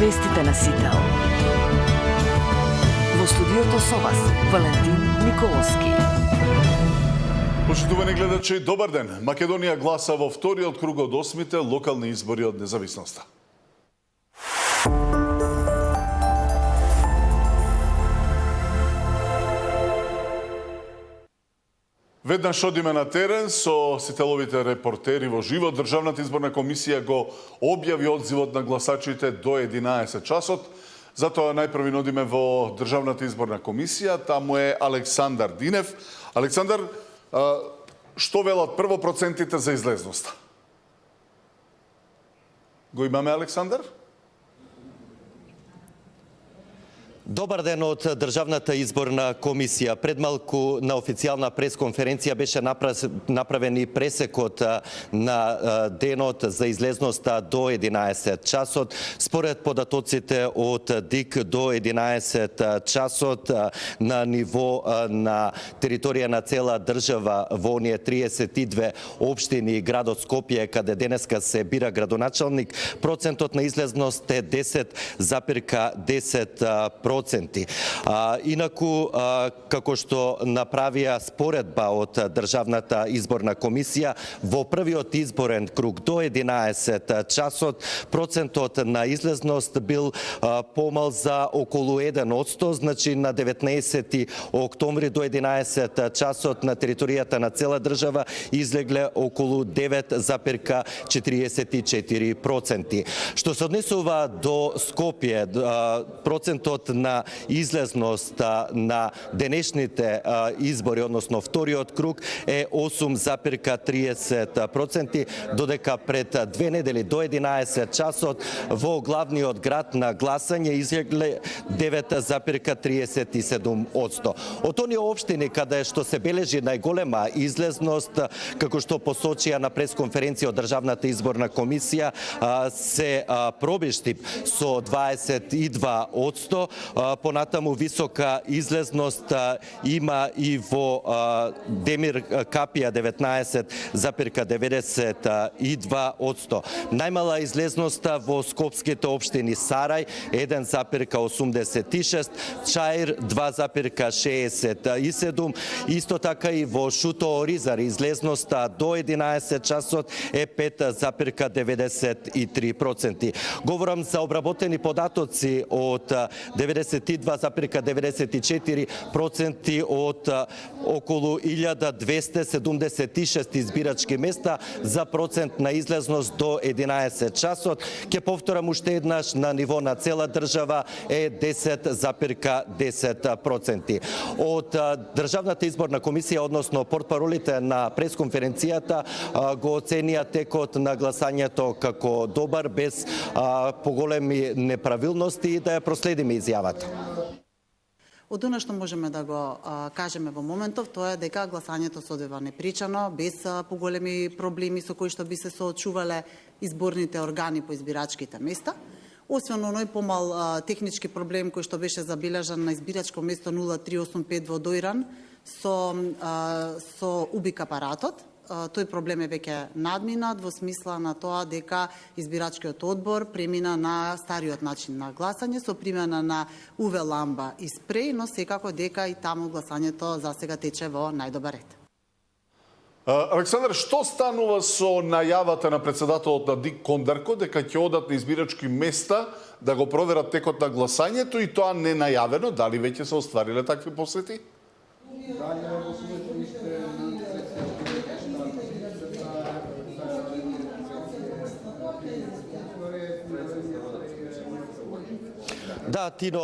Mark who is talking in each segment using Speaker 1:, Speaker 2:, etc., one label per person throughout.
Speaker 1: Вестите на Сител. Во студиото со вас, Валентин Николовски.
Speaker 2: Почитувани гледачи, добар ден. Македонија гласа во вториот круг од 8-те локални избори од независноста. Веднаш одиме на терен со сителовите репортери во живо. Државната изборна комисија го објави одзивот на гласачите до 11 часот. Затоа најпрви одиме во Државната изборна комисија. Таму е Александар Динев. Александар, што велат прво процентите за излезноста? Го имаме, Александар?
Speaker 3: Добар ден од Државната изборна комисија. Пред малку на официјална пресконференција беше направен и пресекот на денот за излезноста до 11 часот. Според податоците од ДИК до 11 часот на ниво на територија на цела држава во оние 32 општини и градот Скопје, каде денеска се бира градоначалник, процентот на излезност е 10,10%. Инаку, како што направија споредба од Државната изборна комисија, во првиот изборен круг до 11 часот, процентот на излезност бил помал за околу 1%, значи на 19 октомври до 11 часот на територијата на цела држава излегле околу 9,44%. Што се однесува до Скопје, процентот на излезност на денешните избори, односно вториот круг, е 8,30%, додека пред 2 недели до 11 часот во главниот град на гласање излегле 9,37%. Од оние општини каде што се бележи најголема излезност, како што посочија на пресконференција од Државната изборна комисија, се Пробиштип со 22%, понатаму висока излезност има и во Демир Капија 19,92%. Најмала излезност во скопските општини Сарај 1,86%, Чаир 2,67%, исто така и во Шуто Оризар излезноста до 11 часот е 5,93%. Говорам за обработени податоци од 92,94% од околу 1276 избирачки места за процент на излезност до 11 часот. Ке повторам уште еднаш, на ниво на цела држава е 10,10%. Од Државната изборна комисија, односно портпаролите на пресконференцијата, го оценија текот на гласањето како добар, без поголеми неправилности, и да ја проследиме изјавата.
Speaker 4: Од она што можеме да го кажеме во моментов, тоа е дека гласањето се одвива непричано, без поголеми проблеми со кои што би се соочувале изборните органи по избирачките места. Освен оној помал технички проблем кој што беше забележан на избирачко место 0385 во Дојран со убик апаратот. Тој проблем е веќе надминат во смисла на тоа дека избирачкиот одбор премина на стариот начин на гласање со примена на UV ламба и спреј, но секако дека и таму гласањето засега тече во најдобар ред.
Speaker 2: Александар, што станува со најавата на председателот на ДИК Кондарко дека ќе одат на избирачки места да го проверат текот на гласањето, и тоа не најавено? Дали веќе се оствариле такви посети?
Speaker 3: Да, Тино,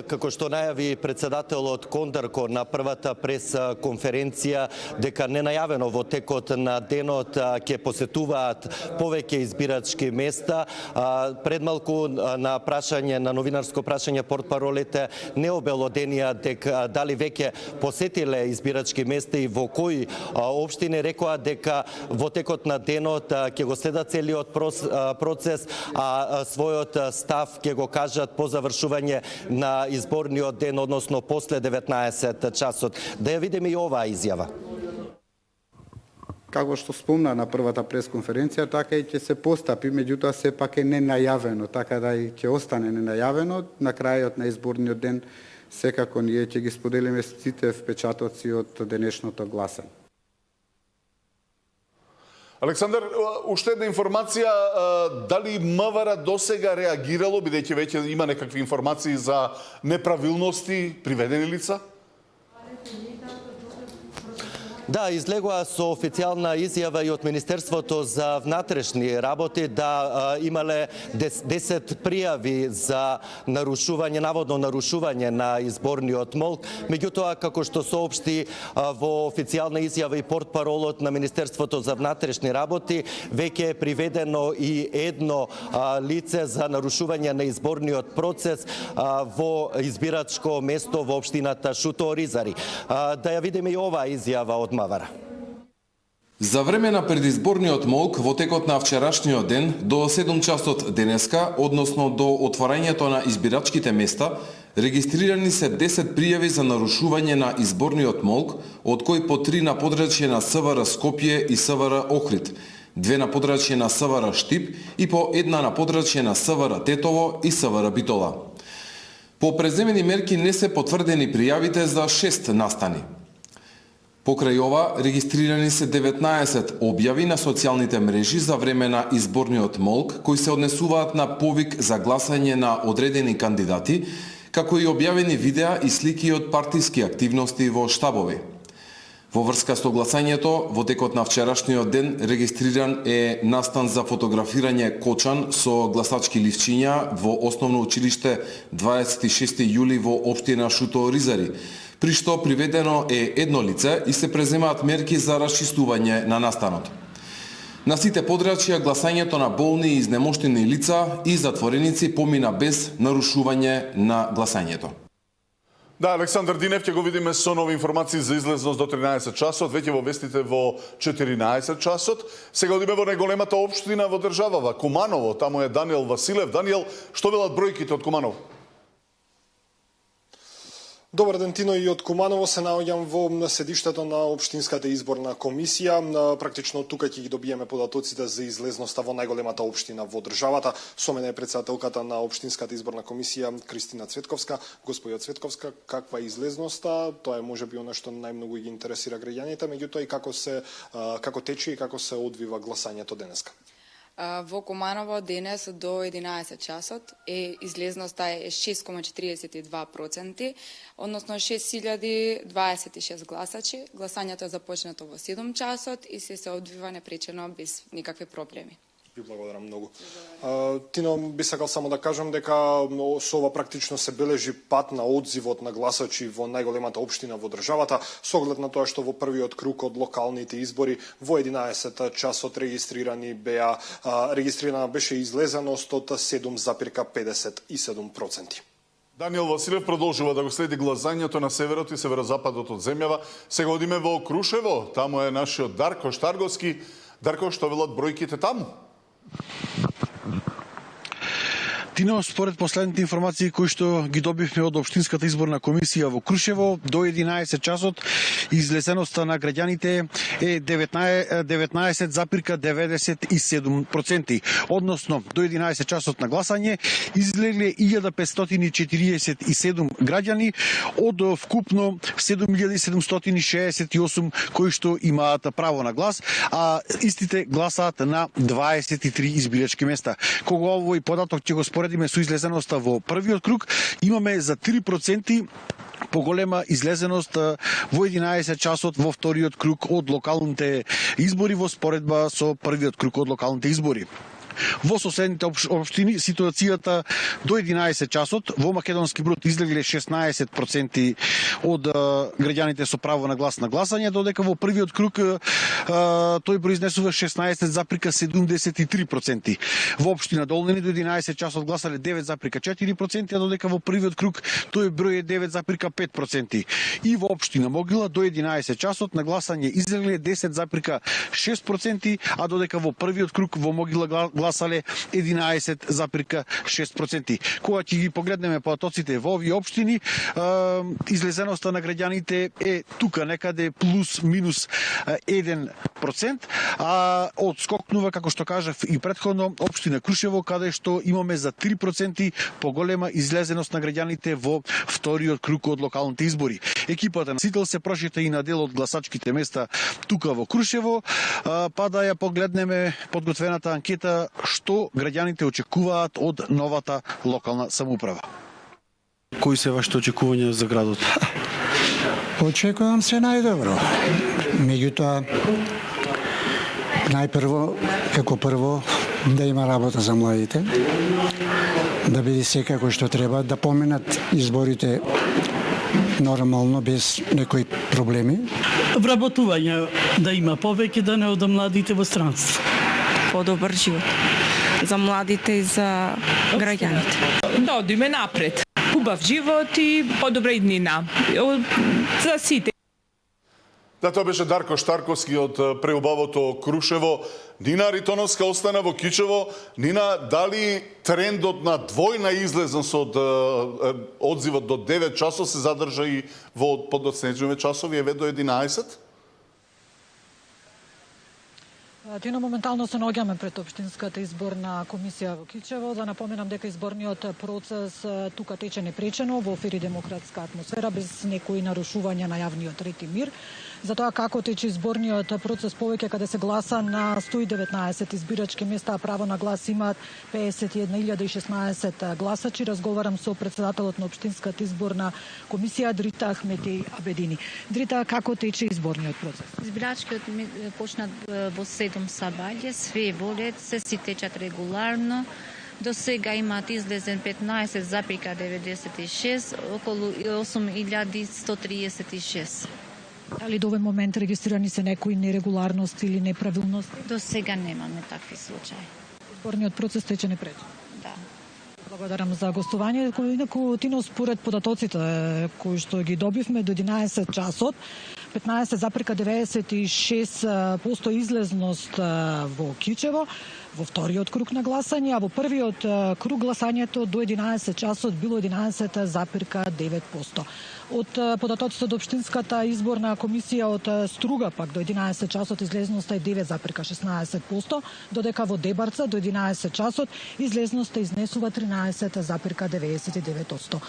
Speaker 3: како што најави председателот Кондарко на првата пресконференција, дека ненајавено во текот на денот ќе посетуваат повеќе избирачки места. Пред малку на прашање, на новинарско прашање, портпаролите не обелоденија дека дали веќе посетиле избирачки места и во кои општини, рекоа дека во текот на денот ќе го следат целиот процес, а својот став ќе го кажат по завршување на изборниот ден, односно после 19 часот. Да ја видиме и оваа изјава.
Speaker 5: Како што спомна на првата пресконференција, така и ќе се постапи, меѓутоа сепак е ненајавено, така да и ќе остане ненајавено. На крајот на изборниот ден секако ние ќе ги споделиме сите впечатоци од денешното гласање.
Speaker 2: Александар, уште една информација, дали МВР досега реагирало, бидејќи веќе има некакви информации за неправилности, приведени лица?
Speaker 3: Да, излегува со официјална изјава и од Министерството за внатрешни работи да имале 10 пријави за нарушување, наводно нарушување на изборниот молк. Меѓутоа, како што соопшти во официјална изјава и портпаролот на Министерството за внатрешни работи, веќе е приведено и едно лице за нарушување на изборниот процес во избирачко место во општината Шуто-Оризари. Да ја видиме и оваа изјава од МВР.
Speaker 6: За време на предизборниот молк во текот на вчерашниот ден до 7 часот денеска, односно до отворањето на избирачките места, регистрирани се 10 пријави за нарушување на изборниот молк, од кои по 3 на подрачје на СВР Скопје и СВР Охрид, 2 на подрачје на СВР Штип и по 1 на подрачје на СВР Тетово и СВР Битола. По преземени мерки не се потврдени пријавите за 6 настани. Покрај ова, регистрирани се 19 објави на социјалните мрежи за време на изборниот молк, кои се однесуваат на повик за гласање на одредени кандидати, како и објавени видеа и слики од партиски активности во штабови. Во врска со гласањето, во текот на вчерашниот ден регистриран е настан за фотографирање кочан со гласачки ливчиња во Основно училиште 26 јули во општина Шуто-Оризари, при што приведено е едно лице и се преземаат мерки за расчистување на настанот. На сите подрачја гласањето на болни и изнемоштени лица и затвореници помина без нарушување на гласањето.
Speaker 2: Да, Александар Динев ќе го видиме со нови информации за излезност до 13 часот, веќе во вестите во 14 часот. Сега одиме во најголемата општина во државава, Куманово, таму е Даниел Василев. Даниел, што велат бројките од Куманово?
Speaker 7: Добар ден, Тино, и од Куманово се наоѓам во седиштето на Општинската изборна комисија. Практично тука ќе ги добиеме податоците за излезноста во најголемата општина во државата. Со мене е претседателката на Општинската изборна комисија Кристина Цветковска. Господја Цветковска, каква е излезноста? Тоа е можеби она што најмногу ги интересира граѓаните, меѓутоа и како тече и како се одвива гласањето денеска.
Speaker 8: Во Куманово денес до 11 часот излезноста е 6,42%, односно 6026 гласачи. Гласањето е започнато во 7 часот и се одвива непречено без никакви проблеми.
Speaker 7: Ви благодарам многу. Тино, би сакал само да кажам дека со ова практично се бележи пат на одзивот на гласачи во најголемата општина во државата, со оглед на тоа што во првиот круг од локалните избори во 11 часот регистрирана беше излезеност од 7,57%.
Speaker 2: Даниел Василев продолжува да го следи гласањето на северот и северозападот од земјава. Сега одиме во Крушево, таму е нашиот Дарко Штарговски. Дарко, што велат бројките таму?
Speaker 9: Тино, според последните информации кои што ги добивме од Општинската изборна комисија во Крушево, до 11 часот излезеноста на граѓаните е 19,97%. Односно, до 11 часот на гласање излегле 1547 граѓани од вкупно 7768 кои што имаат право на глас, а истите гласаат на 23 избирачки места. Кога овој податок ќе го споредиме со излезеноста во првиот круг, имаме за 3% поголема излезеност во 11 часот во вториот круг од локалните избори во споредба со првиот круг од локалните избори. Во соседните општини ситуацијата до 11 часот во Македонски Бруд излегле 16% од граѓаните со право на глас на гласање, додека во првиот круг тој произнесува 16,73%. Во општина Долнини до 11 часот гласале 9,4%, а додека во првиот круг тој број е 9,5%. И во општина Могила до 11 часот на гласање излегле 10,6%, а додека во првиот круг во Могила гласале 11,6%. Кога ќе ги погледнеме податоците во овие општини, излезеноста на граѓаните е тука некаде плюс-минус 1%, а одскокнува, како што кажав и претходно, општина Крушево, каде што имаме за 3% поголема излезеност на граѓаните во вториот круг од локалните избори. Екипата на Сител се прошета и на дел од гласачките места тука во Крушево, па да ја погледнеме подготвената анкета што граѓаните очекуваат од новата локална самоуправа. Кои се вашите очекувања за градот?
Speaker 10: Очекувам се најдобро. Меѓутоа, најпрво, како прво, да има работа за младите, да биде секако што треба, да поминат изборите нормално, без некои проблеми.
Speaker 11: Вработување да има повеќе, да не ода младите во странство.
Speaker 12: Подобар живот за младите и за граѓаните.
Speaker 13: Да одиме напред. Убав живот и подобра иднина. За сите.
Speaker 2: Да, тоа беше Дарко Штарковски од преубавото Крушево. Нина Ритоновска остана во Кичево. Нина, дали трендот на двојна излезност од одзивот до 9 часот се задржа и во подоцнеживе часови, еве до 11?
Speaker 14: Тино, моментално се наоѓаме пред Општинската изборна комисија во Кичево. Да напоменам дека изборниот процес тука тече непречено во фер и демократска атмосфера, без некои нарушувања на јавниот ред и мир. Затоа како тече изборниот процес повеќе каде се гласа на 119 избирачки места, право на глас имаат 51.016 гласачи. Разговарам со председателот на Општинската изборна комисија Дрита Ахмети Абедини. Дрита, како тече изборниот процес?
Speaker 15: Избирачкиот почнат во 7 сабајле, све волет, се си течат регуларно. До сега имаат излезен 15,96, околу 8.136.
Speaker 14: Дали до овој момент регистрирани се некои нерегуларности или неправилности?
Speaker 15: До сега немаме такви случаи.
Speaker 14: Изборниот процес тече непречено.
Speaker 15: Да.
Speaker 14: Благодарам за гостување. Инаку, Тино, според податоците кои што ги добивме до 11 часот, 15,96% излезност во Кичево, во вториот круг на гласање, а во првиот круг гласањето до 11 часот било 11,9%. Од податоците од Општинската изборна комисија од Струга пак до 11 часот излезноста е 9,16%, додека во Дебарца до 11 часот излезноста изнесува 13,99%.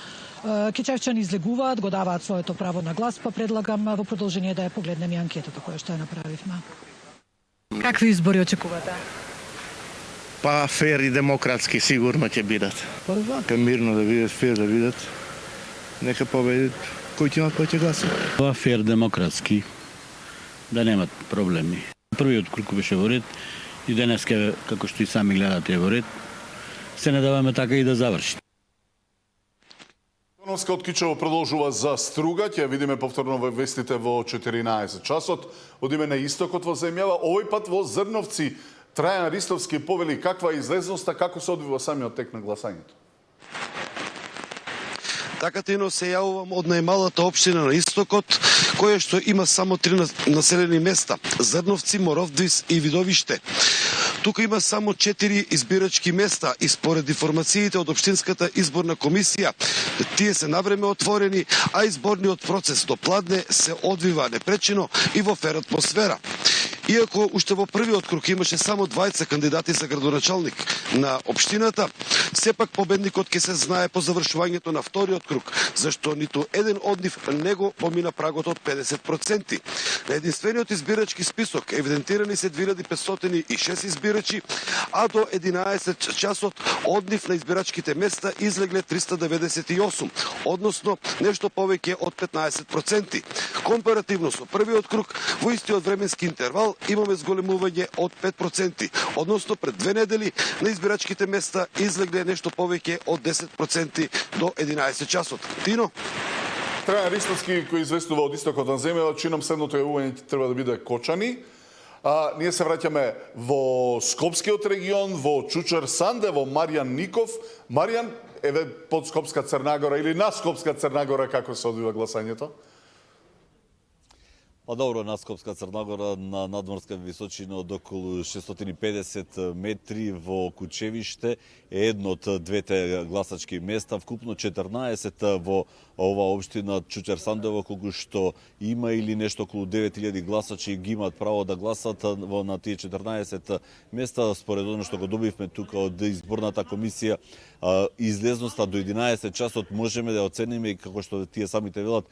Speaker 14: Кичевчани излегуваат, го даваат своето право на глас, па предлагам во продолжение да ја погледнеме анкетата која што ја направивме. Какви избори очекувате?
Speaker 16: Па фер и демократски сигурно ќе бидат. Па вака мирно да бидат, фер да бидат. Нека победат кои ќе имат повеќе гласови.
Speaker 17: Па фер демократски, да немат проблеми. Првиот круг беше во ред и денеска, како што и сами гледате, во ред. Се надаваме така и да заврши.
Speaker 2: Тоновска од Кичево продолжува за Струга, ќе видиме повторно во вестите во 14 часот. Одиме на истокот во земјава, овој пат во Зрновци. Трајан Ристовски повели каква е излезноста, како се одвива самиот тек на гласањето.
Speaker 18: Така, Тино, се јавувам од најмалата општина на истокот, која што има само 3 населени места – Зрновци, Моровдвис и Видовиште. Тука има само 4 избирачки места и според информациите од Општинската изборна комисија, тие се навреме отворени, а изборниот процес до пладне се одвива непречено и во фер атмосфера. Иако уште во првиот круг имаше само 20 кандидати за градоначалник на општината, сепак победникот ќе се знае по завршувањето на вториот круг, зашто ниту еден од нив не го помина прагот од 50%. На единствениот избирачки список евидентирани се 2506 избирачи, а до 11 часот од нив на избирачките места излегле 398, односно нешто повеќе од 15%. Компаративно со првиот круг, во истиот временски интервал имаме зголемување од 5%, односно пред 2 недели на избирачките места излегле нешто повеќе од 10% до 11 часот. Тино?
Speaker 2: Трајан Ристовски кој известува од истокот на земјава, чином следното јавување треба да биде Кочани. Ние се враќаме во Скопскиот регион, во Чучер Санде, во Маријан Ников. Маријан, еве под Скопска Црнагора или на Скопска Црнагора, како се одвива гласањето?
Speaker 19: Па добро, на Скопска Црнагора на надморска височина од околу 650 метри во Кучевиште е едно од двете гласачки места, вкупно 14 во ова општина Чучер Сандово, колку што има или нешто околу 9000 гласачи ги имаат право да гласат на тие 14 места. Според оно што го добивме тука од изборната комисија, излезноста до 11 часот можеме да оцениме, како што тие самите велат,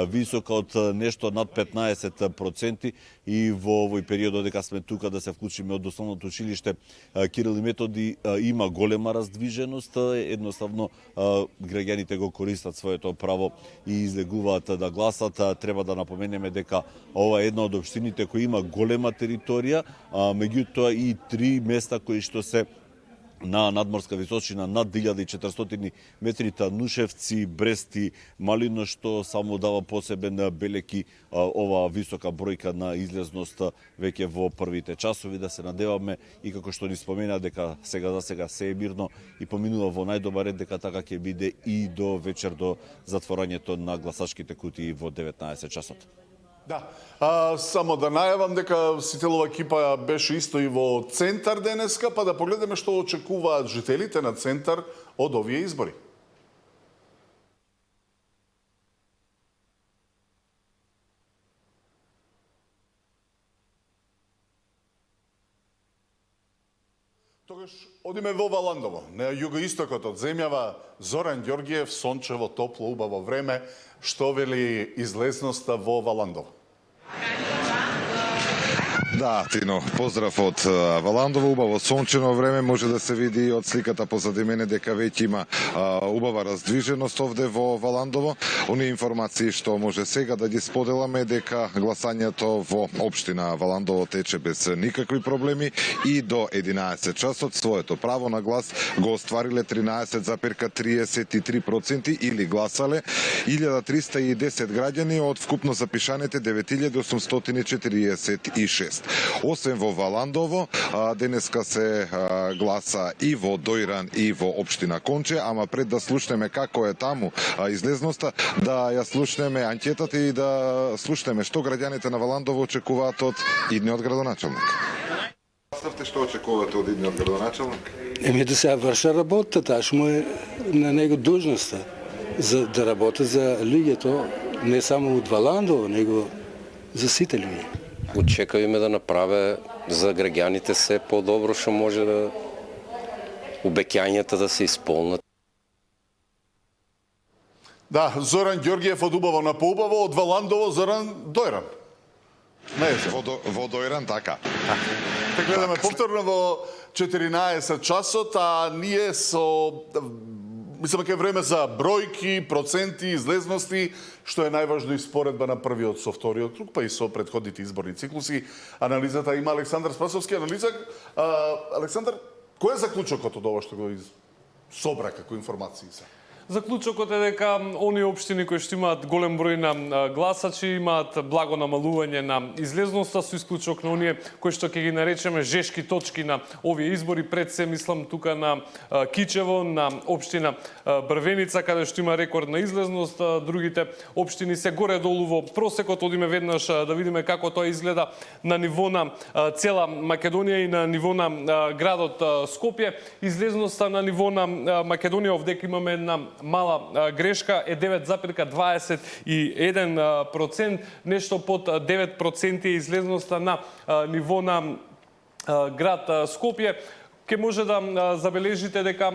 Speaker 19: висока од нешто над 15%, и во овој период додека сме тука да се вклучиме од основното училиште Кирил и Методи, има голема раздвиженост, едноставно граѓаните го користат своето право и излегуваат да гласат. Треба да напоменеме дека ова е една од општините кои има голема територија, меѓутоа и 3 места кои што се на надморска височина над 1400 метри, Танушевци, Брести, Малино, што само дава посебен белеки ова висока бројка на излезност веќе во првите часови. Да се надеваме и како што ни спомена дека сега за сега се е мирно и поминува во најдобар ред, дека така ќе биде и до вечер, до затворањето на гласачките кутии во 19 часот.
Speaker 2: Да, само да најавам дека Сителова екипа беше исто и во Центар денеска, па да погледнеме што очекуваат жителите на Центар од овие избори. Тогаш одиме во Валандово, на југоистокот од земјава. Зоран Ѓоргиев, сончево, топло, убаво време. Што вели излезноста во Валандово?
Speaker 20: Да, Тино, поздрав од Валандово, убаво сончено време, може да се види од сликата позади мене дека веќе има убава раздвиженост овде во Валандово. Оние информации што може сега да ги споделаме дека гласањето во општина Валандово тече без никакви проблеми и до 11 часот своето право на глас го оствариле 13,33% или гласале 1310 граѓани од вкупно запишаните 9846. Освен во Валандово, денеска се гласа и во Дојран и во општина Конче, ама пред да слушнеме како е таму излезноста, да ја слушнеме анкетата и да слушнеме што граѓаните на Валандово очекуваат од идниот градоначалник. Представте што очекувате од идниот градоначалник?
Speaker 21: Да се врши работа, таш му е на него должноста за да работи за луѓето, не само од Валандово, него за сите луѓе.
Speaker 22: Очекуваме да направи за граѓаните се по-добро што може, да обеќањата да се исполнат.
Speaker 2: Да, Зоран Ѓоргиев од убаво на поубаво, од Валандово Зоран Дојран.
Speaker 20: Во Дојран, така.
Speaker 2: Те гледаме повторно во 14 часот, а ние со... Мислам дека е време за бројки, проценти, излезности, што е најважно и споредба на првиот со вториот круг, па и со предходните изборни циклуси. Анализата има Александар Спасовски. Александар, кој е заклучокот од ова што го собра како информации се?
Speaker 23: Заклучокот е дека оние општини кои што имаат голем број на гласачи имаат благо намалување на излезноста, со исклучок на оние кои што ќе ги наречеме жешки точки на овие избори. Пред се мислам тука на Кичево, на општина Брвеница, каде што има рекордна излезност. Другите општини се горе-долу во просекот. Одиме веднаш да видиме како тоа изгледа на ниво на цела Македонија и на ниво на градот Скопје. Излезноста на ниво на Македонија, овдека имаме една мала грешка, е 9,21%, нешто под 9% е излезноста на ниво на град Скопје. Ке може да забележите дека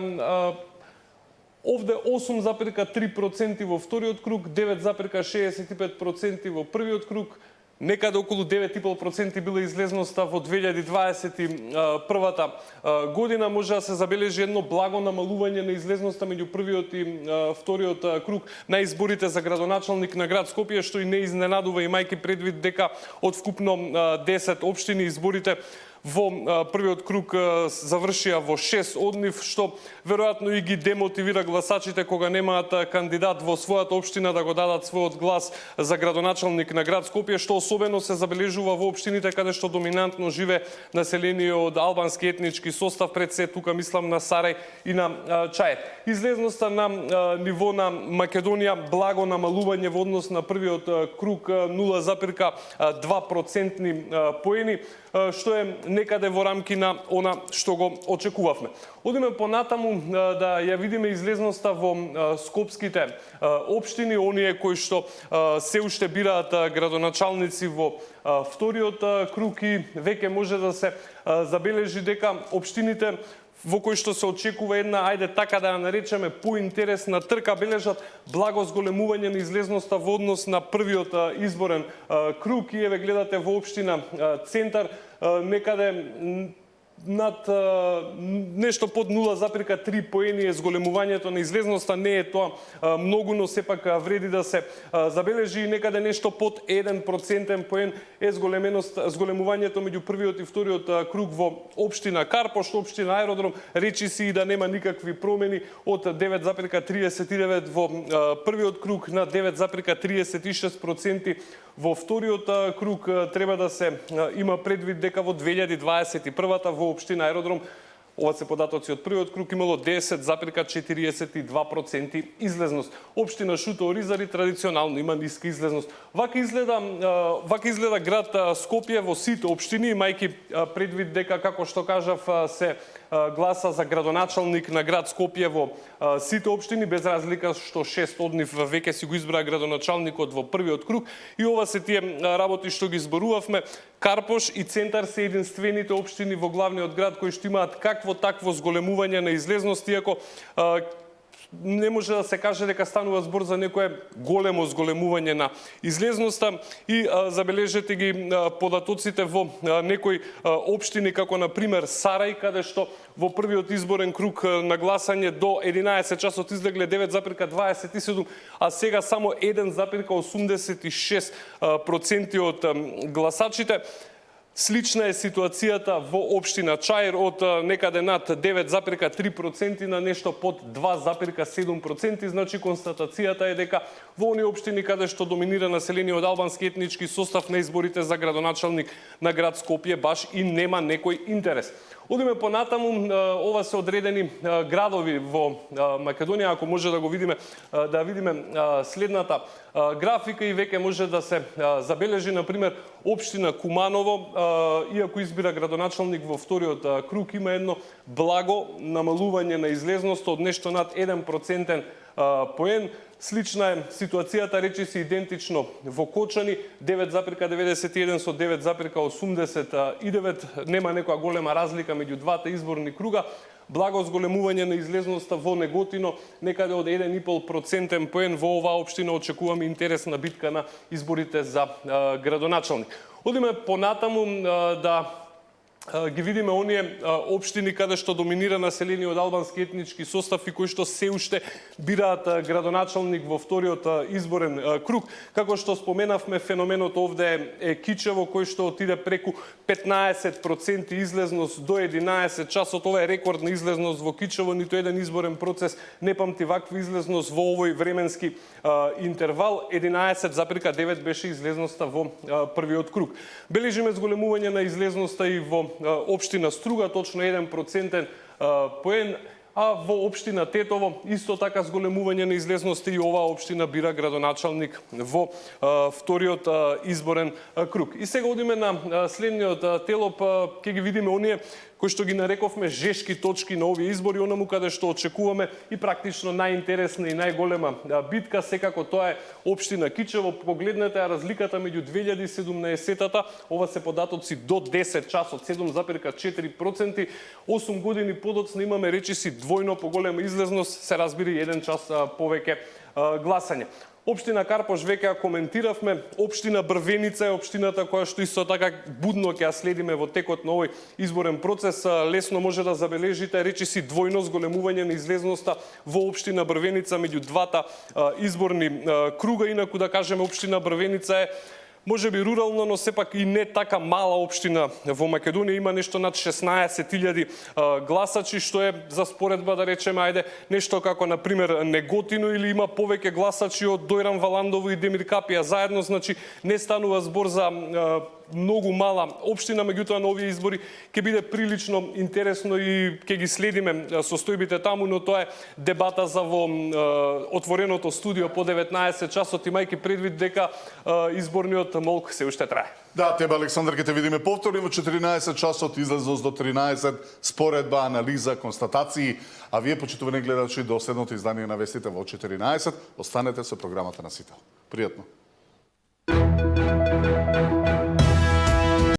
Speaker 23: овде 8,3% во вториот круг, 9,65% во првиот круг, некаде околу 9,5% била излезноста во 2021 година. Може да се забележи едно благо намалување на излезноста меѓу првиот и вториот круг на изборите за градоначалник на град Скопје, што и не изненадува, имајќи предвид дека од вкупно 10 општини изборите во првиот круг завршија во 6 од нив, што веројатно и ги демотивира гласачите кога немаат кандидат во својата општина да го дадат својот глас за градоначалник на град Скопје, што особено се забележува во општините каде што доминантно живе население од албански етнички состав, пред се тука мислам на Сарај и на Чаир. Излезноста на ниво на Македонија благо намалување во однос на првиот круг 0,2% поени, што е некаде во рамки на она што го очекувавме. Одиме понатаму да ја видиме излезноста во скопските општини, оние кои што се уште бираат градоначалници во вториот круг, и веќе може да се забележи дека општините во кои што се очекува една, ајде така да ја наречеме, поинтересна трка, бележат благо зголемување на излезноста во однос на првиот изборен круг. И еве гледате во општина Центар некаде над нешто под 0,3 поени е зголемувањето на излезноста. Не е тоа многу, но сепак вреди да се забележи, и некаде нешто под 1% поен е зголемувањето меѓу првиот и вториот круг во општина Карпош, општина Аеродром, речи си и да нема никакви промени, од 9,39 во првиот круг на 9,36% во вториот круг. Треба да се има предвид дека во 2021 во општина Аеродром, ова се податоци од првиот круг, имало 10,42% излезност. Општина Шуто Оризари традиционално има ниска излезност. Вака изгледа град Скопје во сите општини, имајќи предвид дека, како што кажав, се гласа за градоначалник на град Скопје во сите општини, без разлика што 6 од нив веќе си го избраа градоначалникот во првиот круг. И ова се тие работи што ги зборувавме. Карпош и Центар се единствените општини во главниот град кои што имаат какво такво зголемување на излезност, иако не може да се каже дека станува збор за некое големо зголемување на излезноста. И забележете ги податоците во некои општини, како на пример Сарај, каде што во првиот изборен круг на гласање до 11 часот излегле 9,27, а сега само 1,86% од гласачите. Слична е ситуацијата во општина Чаир, од некаде над 9,3% на нешто под 2,7%. Значи констатацијата е дека во оние општини каде што доминира население од албански етнички состав на изборите за градоначалник на град Скопје баш и нема некој интерес. Одиме понатаму, ова се одредени градови во Македонија, ако може да го видиме, да видиме следната графика, и веќе може да се забележи, на пример, општина Куманово, иако избира градоначалник во вториот круг, има едно благо намалување на излезност од нешто над 1% поен. Слична е ситуацијата, речиси идентично во Кочани, 9,91 со 9,89, нема некоја голема разлика меѓу двата изборни круга. Благо зголемување на излезноста во Неготино, некаде од 1,5% поен. Во оваа општина очекуваме интересна битка на изборите за градоначалник. Одиме понатаму да ги видиме оние општини каде што доминира население од албански етнички состав и кои што се уште бираат градоначалник во вториот изборен круг. Како што споменавме, феноменот овде е Кичево, кој што отиде преку 15% излезност до 11 часот. Ова е рекордна излезност во Кичево, ниту еден изборен процес не памти ваква излезност во овој временски интервал. 11,9 беше излезноста во првиот круг. Бележиме зголемување на излезноста и во општина Струга, точно 1% поен, а во општина Тетово исто така зголемување на излезноста, и оваа општина бира градоначалник во вториот изборен круг. И сега одиме на следниот телоп, ќе ги видиме оние кои што ги нарековме жешки точки на овие избори, онаму каде што очекуваме и практично најинтересна и најголема битка, секако тоа е општина Кичево. Погледнете разликата меѓу 2017-та, ова се податоци до 10 часот, 7,4%, 8 години подоцна имаме речиси двојно поголема излезност, се разбира и 1 час повеќе гласање. Општина Карпош веќе ја коментиравме, општина Брвеница е општината која што исто така будно ќе ја следиме во текот на овој изборен процес. Лесно може да забележите речиси двојно зголемување на излезноста во општина Брвеница меѓу двата изборни круга. Инаку да кажеме, општина Брвеница е може би рурално, но сепак и не така мала општина во Македонија, има нешто над 16.000 гласачи, што е за споредба да речеме, ајде, нешто како на пример Неготино, или има повеќе гласачи од Дојран Валандово и Демир Капија заедно, значи не станува збор за многу мала општина, меѓутоа на овие избори ќе биде прилично интересно и ќе ги следиме состојбите таму, но тоа е дебата за во отвореното студио по 19 часот, имајќи предвид дека изборниот молк се уште трае.
Speaker 2: Да, тебе, Александар, ќе те видиме повторно во 14 часот, излезост до 13, споредба, анализа, констатации, а вие, почитувани гледачи, до следното издание на вестите во 14, останете со програмата на Сител. Пријатно.